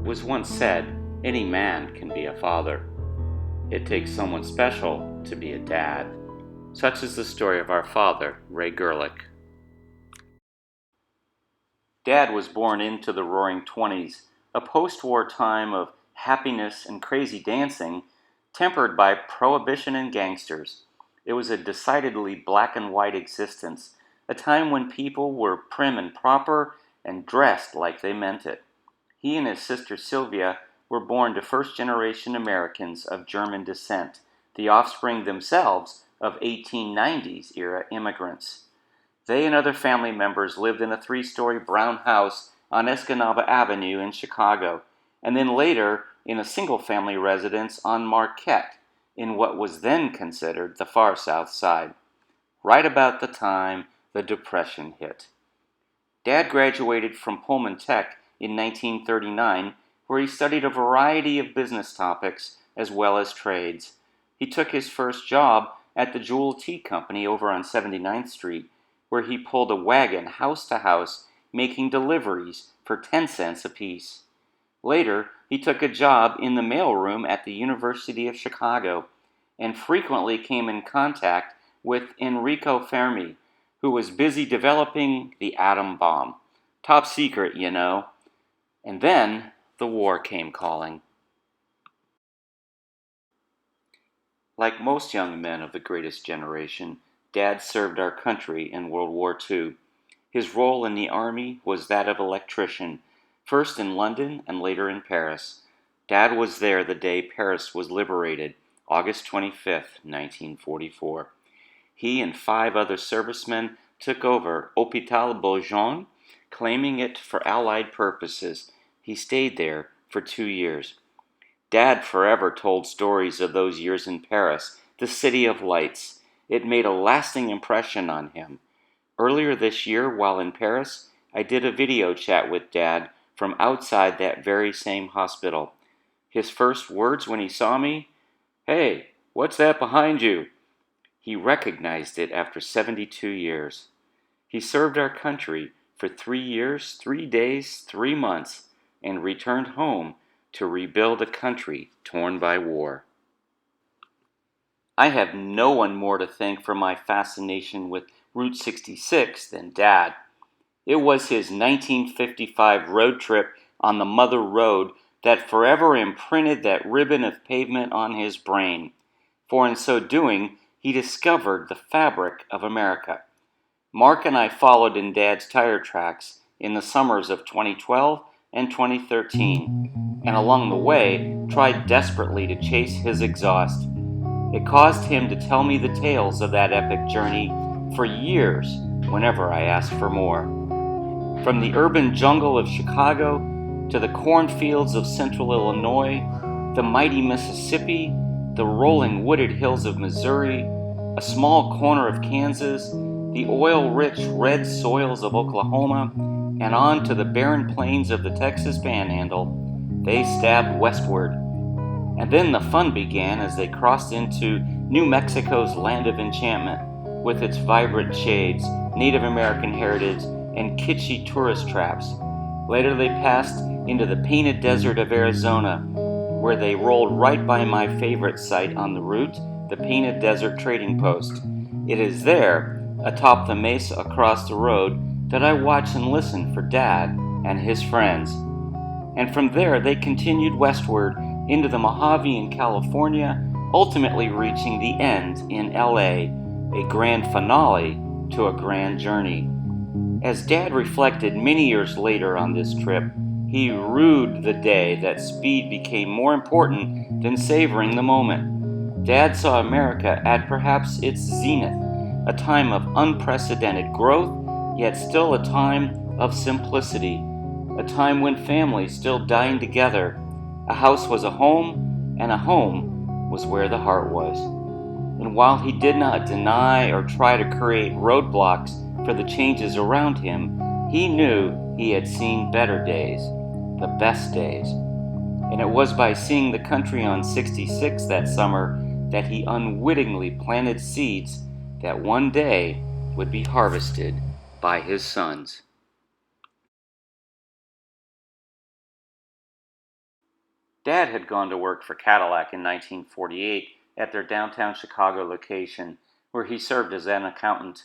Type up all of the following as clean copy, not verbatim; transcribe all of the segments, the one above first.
was once said, any man can be a father. It takes someone special to be a dad. Such is the story of our father, Ray Gerlich. Dad was born into the Roaring Twenties, a post-war time of happiness and crazy dancing, tempered by prohibition and gangsters. It was a decidedly black and white existence, a time when people were prim and proper and dressed like they meant it. He and his sister Sylvia were born to first-generation Americans of German descent, the offspring themselves of 1890s-era immigrants. They and other family members lived in a three-story brown house on Escanaba Avenue in Chicago, and then later in a single-family residence on Marquette, in what was then considered the far South Side, right about the time the Depression hit. Dad graduated from Pullman Tech in 1939, where he studied a variety of business topics as well as trades. He took his first job at the Jewel Tea Company over on 79th Street, where he pulled a wagon house to house, making deliveries for 10 cents apiece. Later, he took a job in the mailroom at the University of Chicago, and frequently came in contact with Enrico Fermi, who was busy developing the atom bomb. Top secret, you know. And then the war came calling. Like most young men of the greatest generation, Dad served our country in World War II. His role in the Army was that of electrician, first in London and later in Paris. Dad was there the day Paris was liberated, August 25th, 1944. He and 5 other servicemen took over Hôpital Beaujon, claiming it for Allied purposes. He stayed there for 2 years. Dad forever told stories of those years in Paris, the City of Lights. It made a lasting impression on him. Earlier this year, while in Paris, I did a video chat with Dad from outside that very same hospital. His first words when he saw me, "Hey, what's that behind you?" He recognized it after 72 years. He served our country for 3 years, 3 days, 3 months, and returned home to rebuild a country torn by war. I have no one more to thank for my fascination with Route 66 than Dad. It was his 1955 road trip on the Mother Road that forever imprinted that ribbon of pavement on his brain, for in so doing, he discovered the fabric of America. Mark and I followed in Dad's tire tracks in the summers of 2012 and 2013, and along the way tried desperately to chase his exhaust. It caused him to tell me the tales of that epic journey for years whenever I asked for more. From the urban jungle of Chicago to the cornfields of central Illinois, the mighty Mississippi, the rolling wooded hills of Missouri, a small corner of Kansas, the oil-rich red soils of Oklahoma, and on to the barren plains of the Texas Panhandle, they stabbed westward. And then the fun began as they crossed into New Mexico's land of enchantment, with its vibrant shades, Native American heritage, and kitschy tourist traps. Later they passed into the painted desert of Arizona, where they rolled right by my favorite site on the route, the Painted Desert Trading Post. It is there, atop the mesa across the road, that I watch and listen for Dad and his friends. And from there they continued westward into the Mojave in California, ultimately reaching the end in LA, a grand finale to a grand journey. As Dad reflected many years later on this trip, he rued the day that speed became more important than savoring the moment. Dad saw America at perhaps its zenith, a time of unprecedented growth, yet still a time of simplicity, a time when families still dined together. A house was a home, and a home was where the heart was. And while he did not deny or try to create roadblocks for the changes around him, he knew he had seen better days, the best days. And it was by seeing the country on 66 that summer that he unwittingly planted seeds that one day would be harvested by his sons. Dad had gone to work for Cadillac in 1948 at their downtown Chicago location, where he served as an accountant.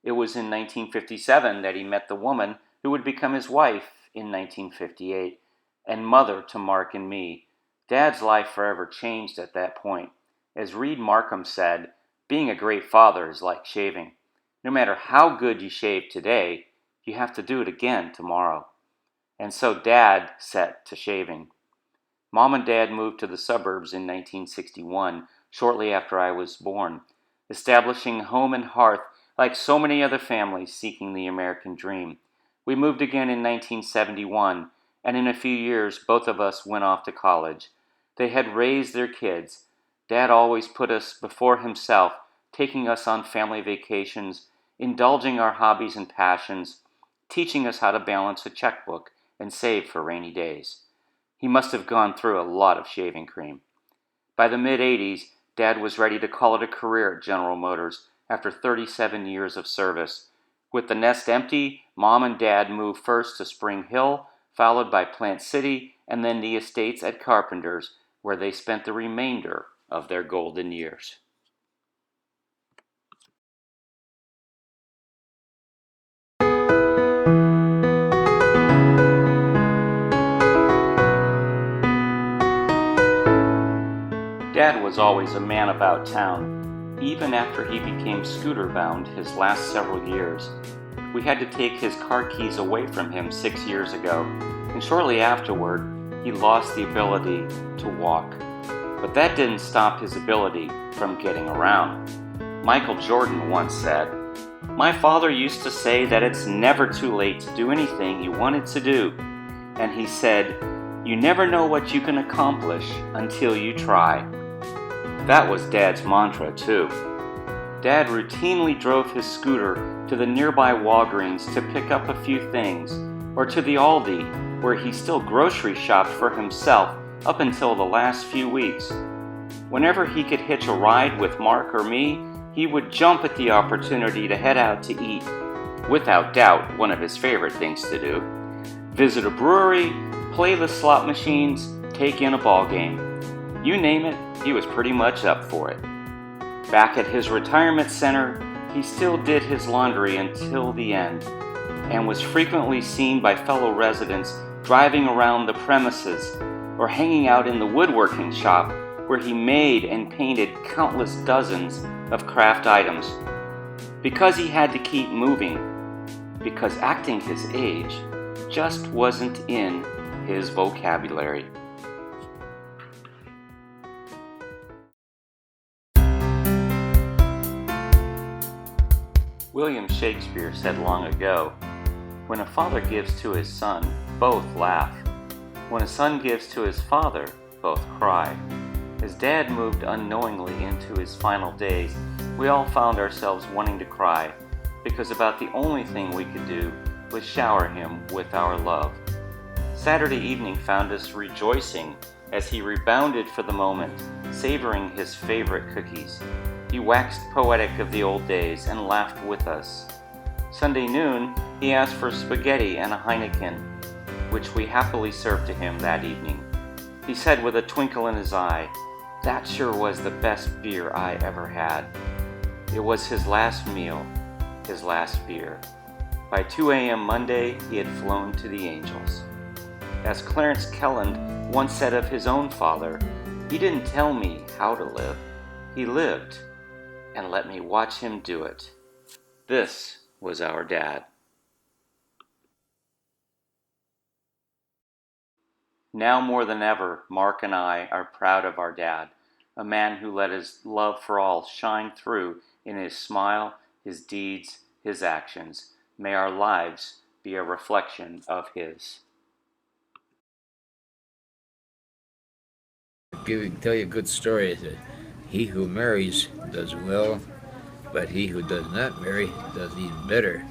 It was in 1957 that he met the woman who would become his wife in 1958, and mother to Mark and me. Dad's life forever changed at that point. As Reed Markham said, being a great father is like shaving. No matter how good you shave today, you have to do it again tomorrow. And so Dad set to shaving. Mom and Dad moved to the suburbs in 1961, shortly after I was born, establishing home and hearth like so many other families seeking the American dream. We moved again in 1971, and in a few years, both of us went off to college. They had raised their kids. Dad always put us before himself, taking us on family vacations, indulging our hobbies and passions, teaching us how to balance a checkbook and save for rainy days. He must have gone through a lot of shaving cream. By the mid-80s, Dad was ready to call it a career at General Motors after 37 years of service. With the nest empty, Mom and Dad moved first to Spring Hill, followed by Plant City, and then the estates at Carpenter's, where they spent the remainder of their golden years. Dad was always a man about town, even after he became scooter-bound his last several years. We had to take his car keys away from him 6 years ago, and shortly afterward, he lost the ability to walk. But that didn't stop his ability from getting around. Michael Jordan once said, "My father used to say that it's never too late to do anything you wanted to do. And he said, you never know what you can accomplish until you try." That was Dad's mantra, too. Dad routinely drove his scooter to the nearby Walgreens to pick up a few things, or to the Aldi, where he still grocery shopped for himself up until the last few weeks. Whenever he could hitch a ride with Mark or me, he would jump at the opportunity to head out to eat. Without doubt, one of his favorite things to do. Visit a brewery, play the slot machines, take in a ball game. You name it, he was pretty much up for it. Back at his retirement center, he still did his laundry until the end, and was frequently seen by fellow residents driving around the premises or hanging out in the woodworking shop where he made and painted countless dozens of craft items. Because he had to keep moving, because acting his age just wasn't in his vocabulary. William Shakespeare said long ago, "When a father gives to his son, both laugh. When a son gives to his father, both cry." As Dad moved unknowingly into his final days, we all found ourselves wanting to cry, because about the only thing we could do was shower him with our love. Saturday evening found us rejoicing as he rebounded for the moment, savoring his favorite cookies. He waxed poetic of the old days and laughed with us. Sunday noon, he asked for spaghetti and a Heineken, which we happily served to him that evening. He said with a twinkle in his eye, "That sure was the best beer I ever had." It was his last meal, his last beer. By 2 a.m. Monday, he had flown to the angels. As Clarence Kelland once said of his own father, "He didn't tell me how to live. He lived and let me watch him do it." This was our dad. Now more than ever, Mark and I are proud of our dad, a man who let his love for all shine through in his smile, his deeds, his actions. May our lives be a reflection of his. Tell you a good story. Is that he who marries does well, but he who does not marry does even better.